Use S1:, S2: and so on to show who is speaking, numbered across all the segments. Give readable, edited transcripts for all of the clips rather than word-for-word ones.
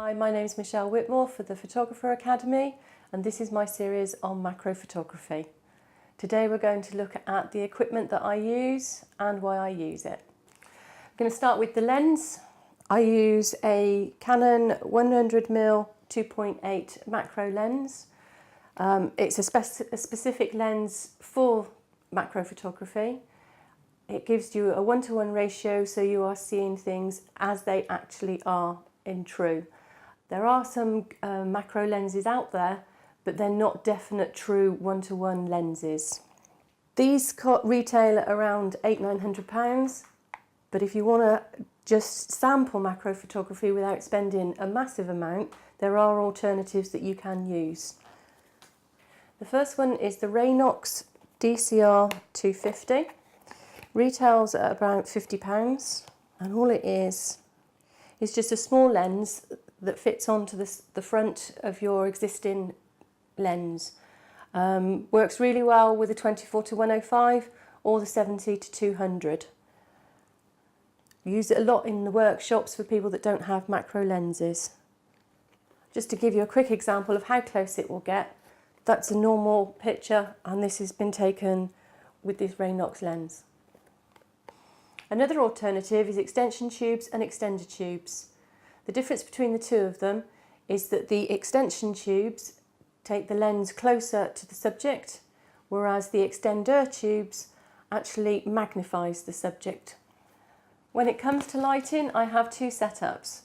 S1: Hi, my name is Michelle Whitmore for the Photographer Academy, and this is my series on macro photography. Today we're going to look at the equipment that I use and why I use it. I'm going to start with the lens. I use a Canon 100mm 2.8 macro lens. It's a specific lens for macro photography. It gives you a 1:1 ratio, so you are seeing things as they actually are in true. There are some macro lenses out there, but they're not definite true 1:1 lenses. These retail at around £800–900, but if you want to just sample macro photography without spending a massive amount, there are alternatives that you can use. The first one is the Raynox DCR 250. Retails at about £50, and all it is just a small lens that fits onto the front of your existing lens. Works really well with the 24-105 or the 70-200. I use it a lot in the workshops for people that don't have macro lenses. Just to give you a quick example of how close it will get, that's a normal picture, and this has been taken with this Raynox lens. Another alternative is extension tubes and extender tubes. The difference between the two of them is that the extension tubes take the lens closer to the subject, whereas the extender tubes actually magnifies the subject. When it comes to lighting, I have two setups.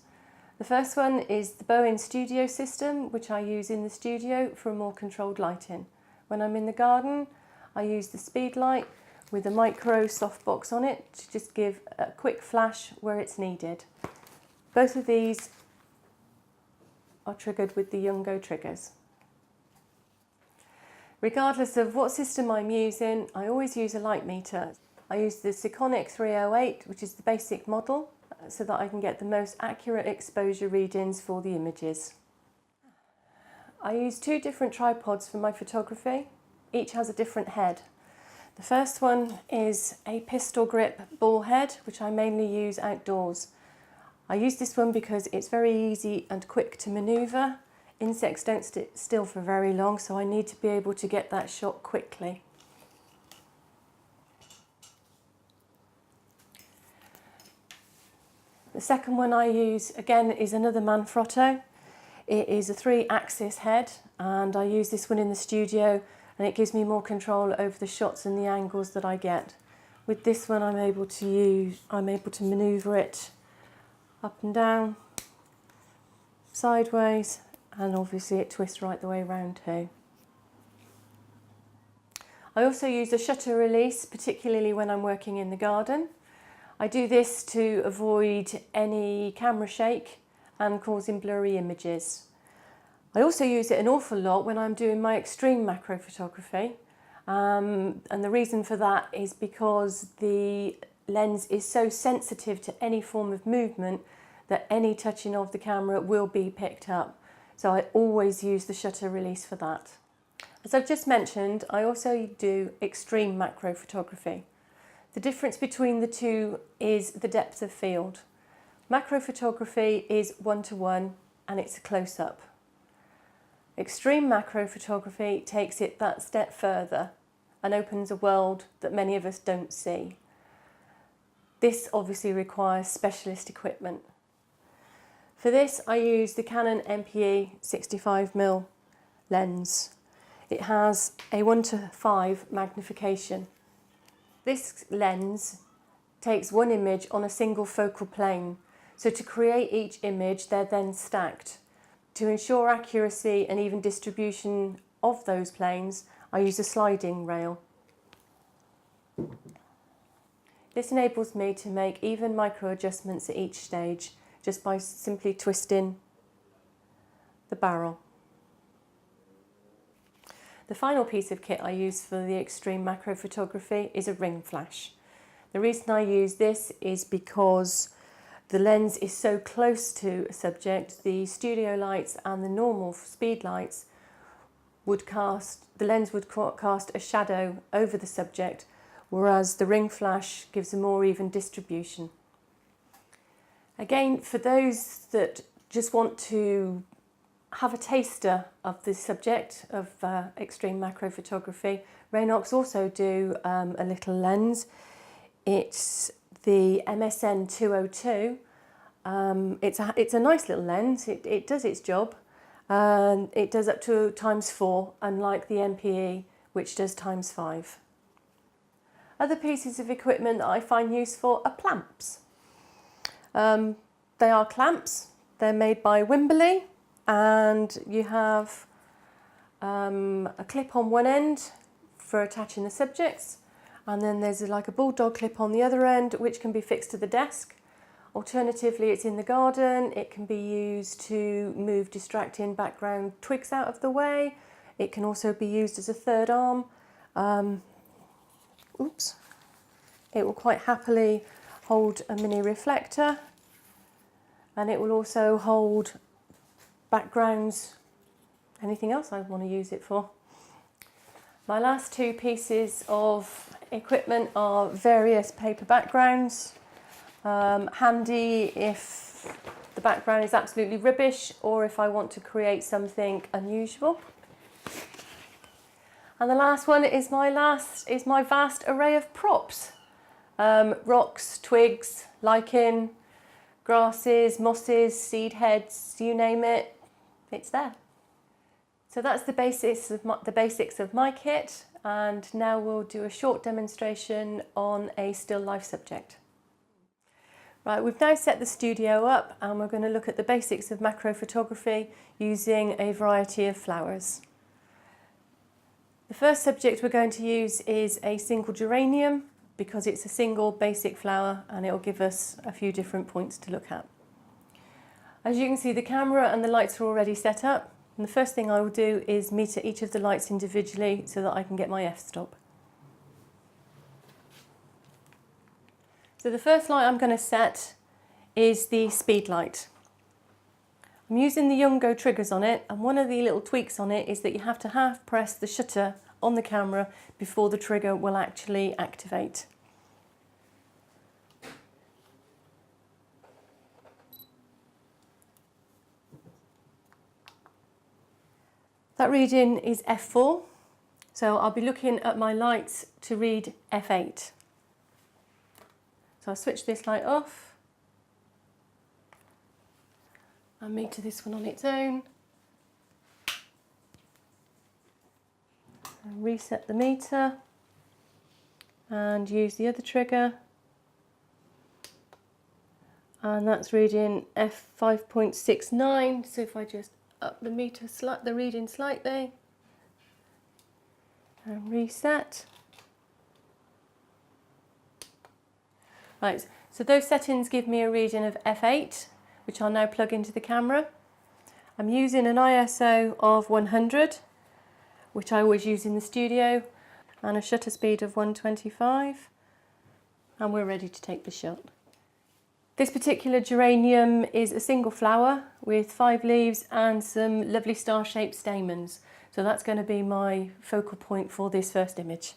S1: The first one is the Bowen Studio system, which I use in the studio for more controlled lighting. When I'm in the garden, I use the speed light with a micro softbox on it to just give a quick flash where it's needed. Both of these are triggered with the Yungo triggers. Regardless of what system I'm using, I always use a light meter. I use the Sekonic 308, which is the basic model, so that I can get the most accurate exposure readings for the images. I use two different tripods for my photography. Each has a different head. The first one is a pistol grip ball head, which I mainly use outdoors. I use this one because it's very easy and quick to manoeuvre. Insects don't sit still for very long, so I need to be able to get that shot quickly. The second one I use, again, is another Manfrotto. It is a 3-axis head, and I use this one in the studio, and it gives me more control over the shots and the angles that I get. With this one I'm able to manoeuvre it up and down, sideways, and obviously it twists right the way around too. I also use a shutter release, particularly when I'm working in the garden. I do this to avoid any camera shake and causing blurry images. I also use it an awful lot when I'm doing my extreme macro photography, and the reason for that is because the lens is so sensitive to any form of movement that any touching of the camera will be picked up. So I always use the shutter release for that. As I've just mentioned, I also do extreme macro photography. The difference between the two is the depth of field. Macro photography is 1:1 and it's a close-up. Extreme macro photography takes it that step further and opens a world that many of us don't see. This obviously requires specialist equipment. For this, I use the Canon MPE 65mm lens. It has a 1:5 magnification. This lens takes one image on a single focal plane, so to create each image, they're then stacked. To ensure accuracy and even distribution of those planes, I use a sliding rail. This enables me to make even micro adjustments at each stage, just by simply twisting the barrel. The final piece of kit I use for the extreme macro photography is a ring flash. The reason I use this is because the lens is so close to a subject, the studio lights and the normal speed lights the lens would cast a shadow over the subject, whereas the ring flash gives a more even distribution. Again, for those that just want to have a taster of the subject of extreme macro photography, Raynox also do a little lens. It's the MSN 202. It's a nice little lens. It does its job. It does up to ×4, unlike the MPE, which does ×5. Other pieces of equipment that I find useful are clamps. They are clamps. They're made by Wimberley, and you have a clip on one end for attaching the subjects, and then there's like a bulldog clip on the other end which can be fixed to the desk. Alternatively, it's in the garden. It can be used to move distracting background twigs out of the way. It can also be used as a third arm. It will quite happily hold a mini reflector, and it will also hold backgrounds, anything else I want to use it for. My last two pieces of equipment are various paper backgrounds. Handy if the background is absolutely rubbish or if I want to create something unusual. And the last one is my vast array of props. Rocks, twigs, lichen, grasses, mosses, seed heads, you name it, it's there. So that's the basics of my kit, and now we'll do a short demonstration on a still life subject. Right, we've now set the studio up and we're going to look at the basics of macro photography using a variety of flowers. The first subject we're going to use is a single geranium because it's a single basic flower and it'll give us a few different points to look at. As you can see, the camera and the lights are already set up, and the first thing I will do is meter each of the lights individually so that I can get my f-stop. So the first light I'm going to set is the speed light. I'm using the Yungo triggers on it, and one of the little tweaks on it is that you have to half press the shutter on the camera before the trigger will actually activate. That reading is f4, so I'll be looking at my lights to read f8. So I'll switch this light off and meter this one on its own. And reset the meter and use the other trigger. And that's reading f5.69. So if I just up the meter, the reading slightly and reset. Right, so those settings give me a reading of f8, which I'll now plug into the camera. I'm using an ISO of 100, which I always use in the studio, and a shutter speed of 125, and we're ready to take the shot. This particular geranium is a single flower with 5 leaves and some lovely star-shaped stamens, so that's going to be my focal point for this first image.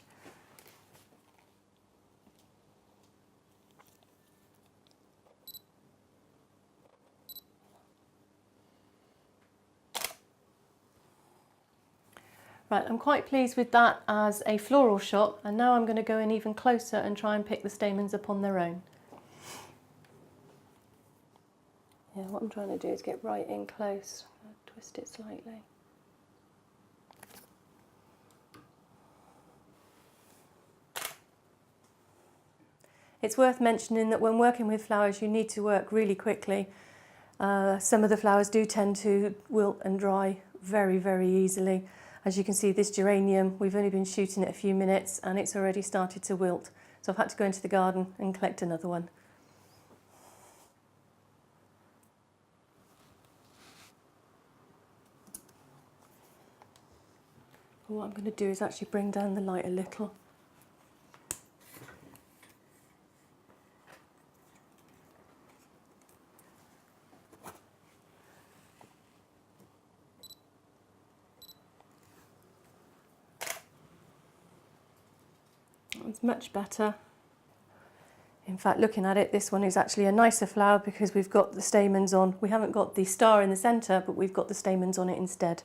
S1: Right, I'm quite pleased with that as a floral shot, and now I'm going to go in even closer and try and pick the stamens up on their own. Yeah, what I'm trying to do is get right in close, twist it slightly. It's worth mentioning that when working with flowers you need to work really quickly. Some of the flowers do tend to wilt and dry very, very easily. As you can see, this geranium, we've only been shooting it a few minutes and it's already started to wilt. So I've had to go into the garden and collect another one. What I'm going to do is actually bring down the light a little. It's much better. In In fact, looking at it, this one is actually a nicer flower because we've got the stamens on. We haven't got the star in the centre, but we've got the stamens on it instead.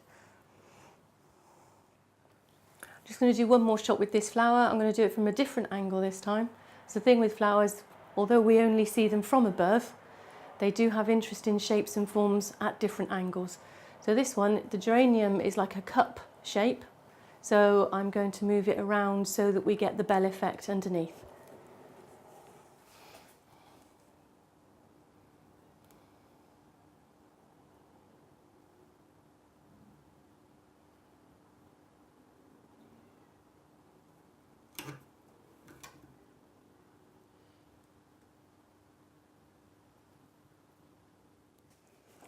S1: I'm just going to do one more shot with this flower. I'm going to do it from a different angle this time. So the thing with flowers, although we only see them from above, they do have interesting shapes and forms at different angles. So this one, the geranium, is like a cup shape. So I'm going to move it around so that we get the bell effect underneath.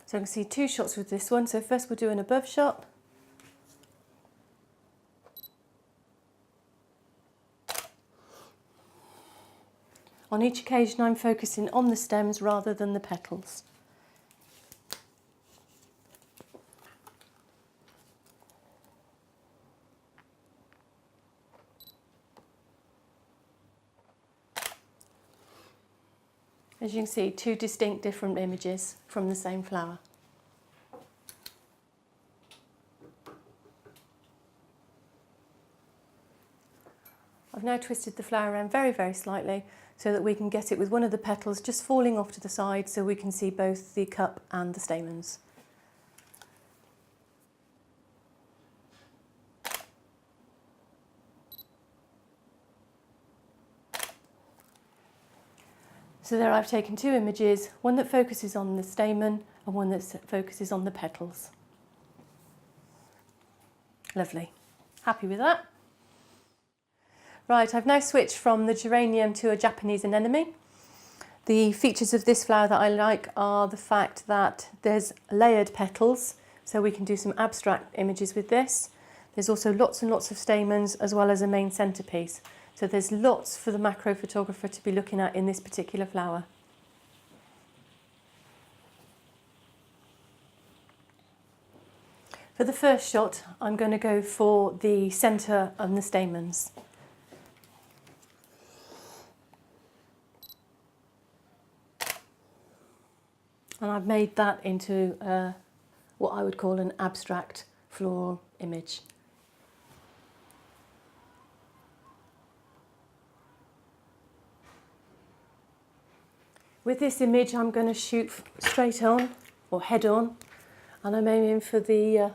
S1: So I can see two shots with this one. So first we'll do an above shot. On each occasion I'm focusing on the stems rather than the petals. As you can see, two distinct different images from the same flower. I've now twisted the flower around very, very slightly so that we can get it with one of the petals just falling off to the side so we can see both the cup and the stamens. So there I've taken two images, one that focuses on the stamen and one that focuses on the petals. Lovely. Happy with that? Right, I've now switched from the geranium to a Japanese anemone. The features of this flower that I like are the fact that there's layered petals, so we can do some abstract images with this. There's also lots and lots of stamens as well as a main centerpiece. So there's lots for the macro photographer to be looking at in this particular flower. For the first shot, I'm going to go for the centre and the stamens. And I've made that into what I would call an abstract floral image. With this image, I'm going to shoot straight on, or head on, and I'm aiming for the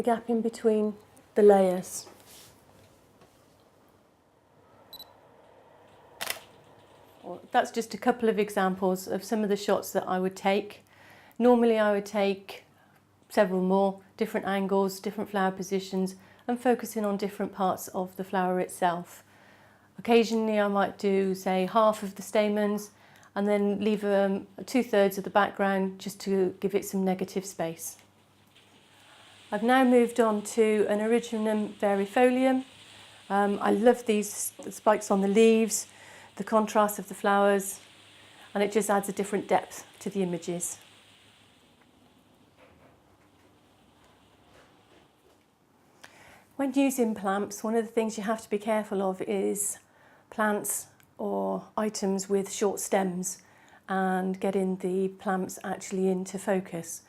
S1: gap in between the layers. That's just a couple of examples of some of the shots that I would take. Normally I would take several more, different angles, different flower positions, and focusing on different parts of the flower itself. Occasionally I might do, say, half of the stamens, and then leave 2/3 of the background just to give it some negative space. I've now moved on to an Originum varifolium. I love these spikes on the leaves, the contrast of the flowers, and it just adds a different depth to the images. When using plants, one of the things you have to be careful of is plants or items with short stems and getting the plants actually into focus.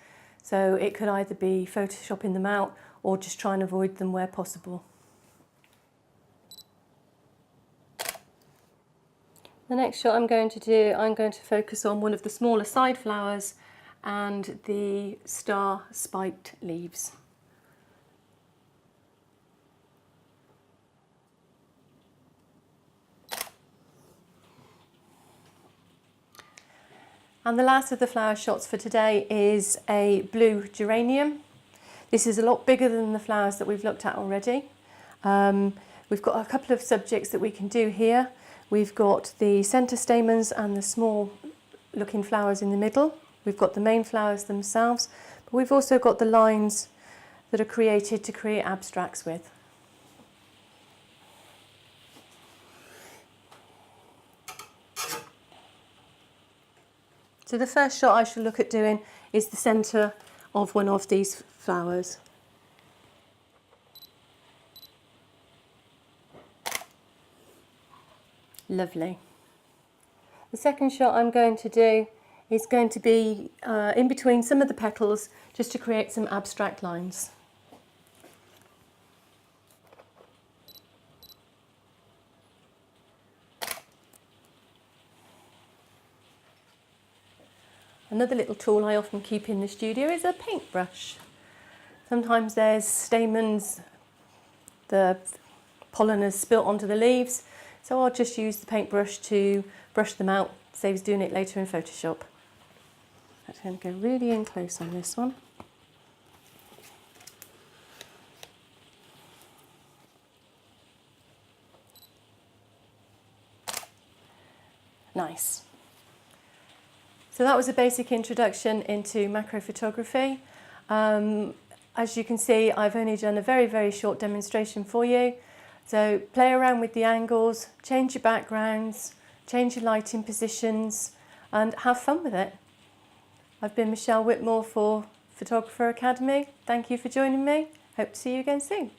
S1: So it could either be photoshopping them out or just try and avoid them where possible. The next shot I'm going to focus on one of the smaller side flowers and the star spiked leaves. And the last of the flower shots for today is a blue geranium. This is a lot bigger than the flowers that we've looked at already. We've got a couple of subjects that we can do here. We've got the centre stamens and the small looking flowers in the middle. We've got the main flowers themselves, but we've also got the lines that are created to create abstracts with. So the first shot I shall look at doing is the centre of one of these flowers. Lovely. The second shot I'm going to do is going to be in between some of the petals, just to create some abstract lines. Another little tool I often keep in the studio is a paintbrush. Sometimes there's stamens, the pollen has spilt onto the leaves, so I'll just use the paintbrush to brush them out, saves doing it later in Photoshop. I'm going to go really in close on this one. Nice. So that was a basic introduction into macro photography. As you can see, I've only done a very, very short demonstration for you. So play around with the angles, change your backgrounds, change your lighting positions, and have fun with it. I've been Michelle Whitmore for Photographer Academy. Thank you for joining me. Hope to see you again soon.